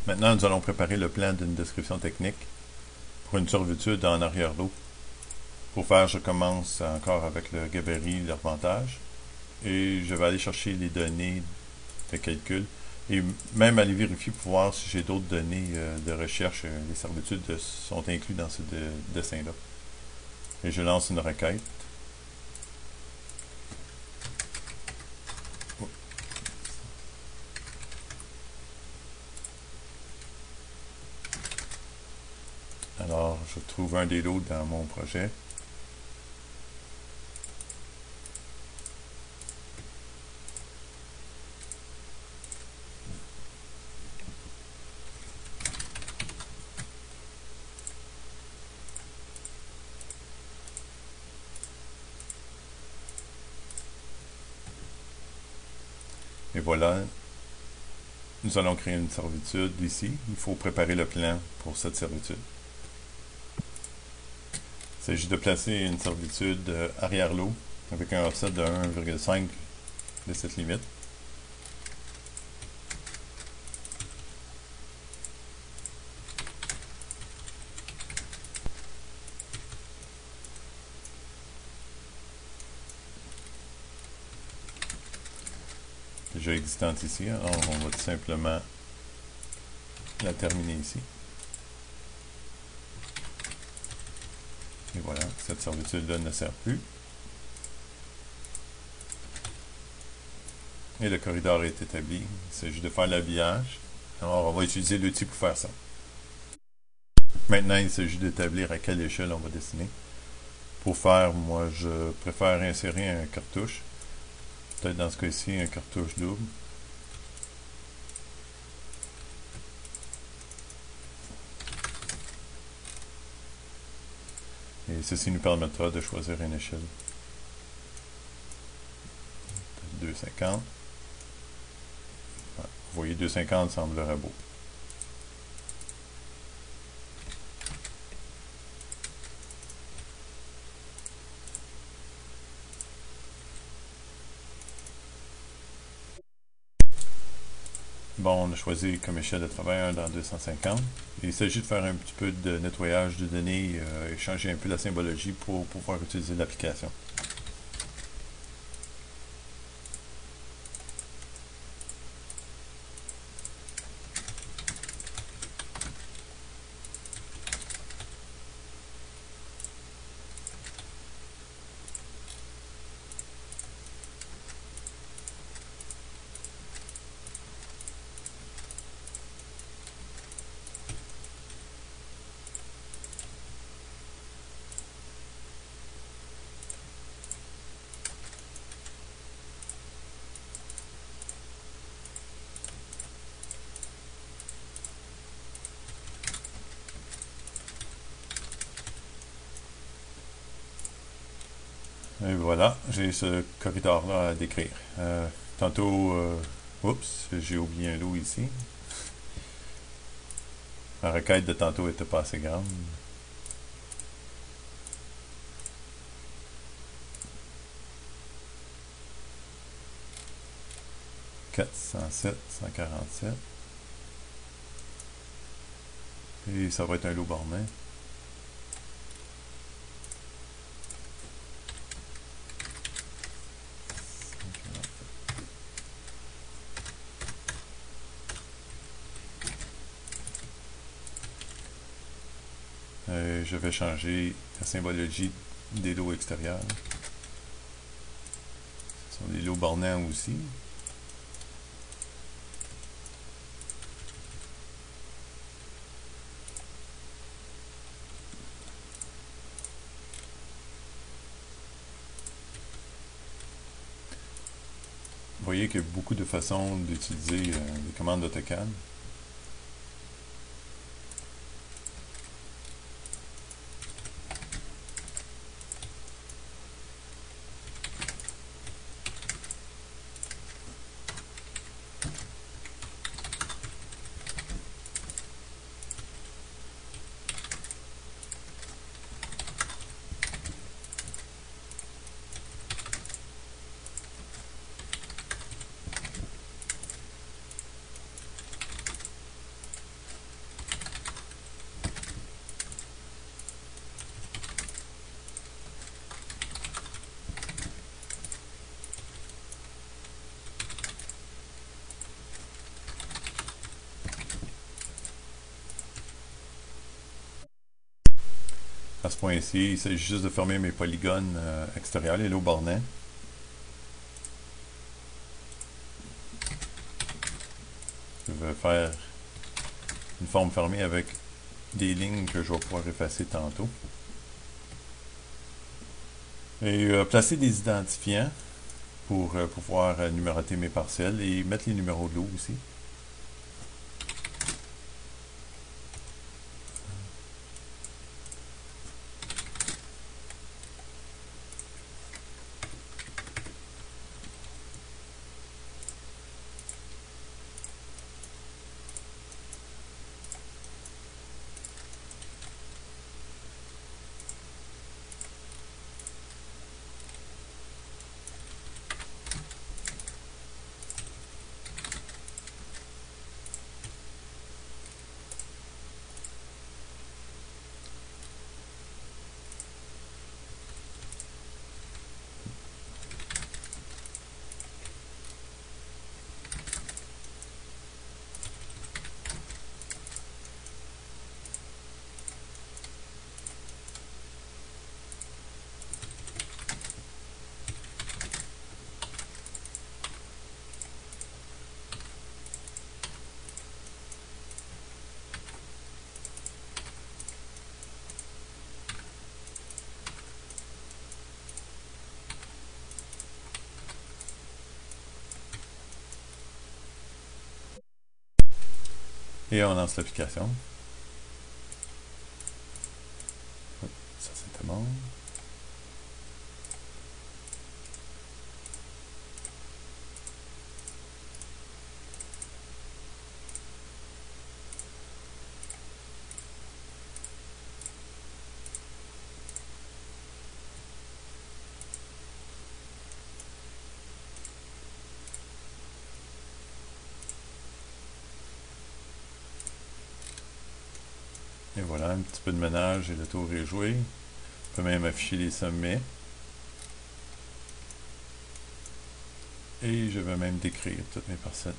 Maintenant, nous allons préparer le plan d'une description technique pour une servitude en arrière-lot. Pour faire, je commence encore avec le gabarit, l'arpentage, et je vais aller chercher les données de calcul et même aller vérifier pour voir si j'ai d'autres données de recherche. Les servitudes sont inclus dans ce dessin-là. Et je lance une requête. Alors, je trouve un des lots dans mon projet. Et voilà, nous allons créer une servitude ici. Il faut préparer le plan pour cette servitude. Il s'agit de placer une servitude arrière-lot avec un offset de 1,5 de cette limite. Déjà existante ici, alors on va tout simplement la terminer ici. Et voilà, cette servitude-là ne sert plus. Et le corridor est établi. Il s'agit de faire l'habillage. Alors, on va utiliser l'outil pour faire ça. Maintenant, il s'agit d'établir à quelle échelle on va dessiner. Pour faire, moi, je préfère insérer un cartouche. Peut-être dans ce cas-ci, un cartouche double. Et ceci nous permettra de choisir une échelle. 2,50. Vous voyez, 2,50 semblerait beau. Bon, on a choisi comme échelle de travail 1 dans 250. Il s'agit de faire un petit peu de nettoyage de données et changer un peu la symbologie pour pouvoir utiliser l'application. Et voilà, j'ai ce corridor-là à décrire. Tantôt, oups, j'ai oublié un lot ici. La requête de tantôt était pas assez grande. « 407, 147. » Et ça va être un lot borné. Je vais changer la symbologie des lots extérieurs. Ce sont des lots bornants aussi. Vous voyez qu'il y a beaucoup de façons d'utiliser les commandes d'AutoCAD. À ce point-ci, il s'agit juste de fermer mes polygones extérieurs, les lots bornés. Je vais faire une forme fermée avec des lignes que je vais pouvoir effacer tantôt. Et placer des identifiants pour pouvoir numéroter mes parcelles et mettre les numéros de lot aussi. Et on lance l'application. Ça, c'était bon. Et voilà, un petit peu de ménage et le tour est joué. On peut même afficher les sommets. Et je vais même décrire toutes mes parcelles.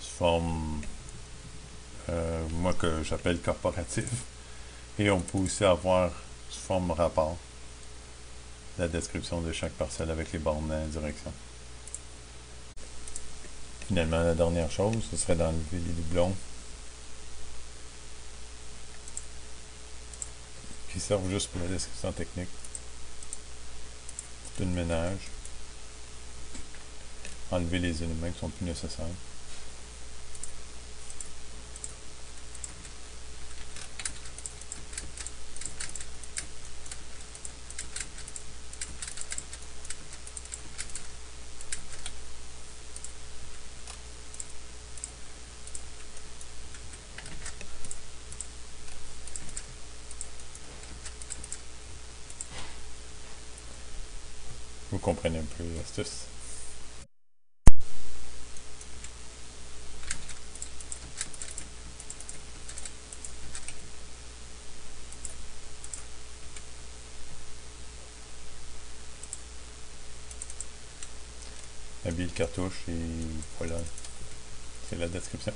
Sous forme, moi que j'appelle corporatif. Et on peut aussi avoir sous forme rapport la description de chaque parcelle avec les bornes en direction. Finalement, la dernière chose, ce serait d'enlever les doublons qui servent juste pour la description technique. Tout de ménage. Enlever les éléments qui sont plus nécessaires. Vous comprenez un peu l'astuce. Habille le cartouche et voilà, c'est la description.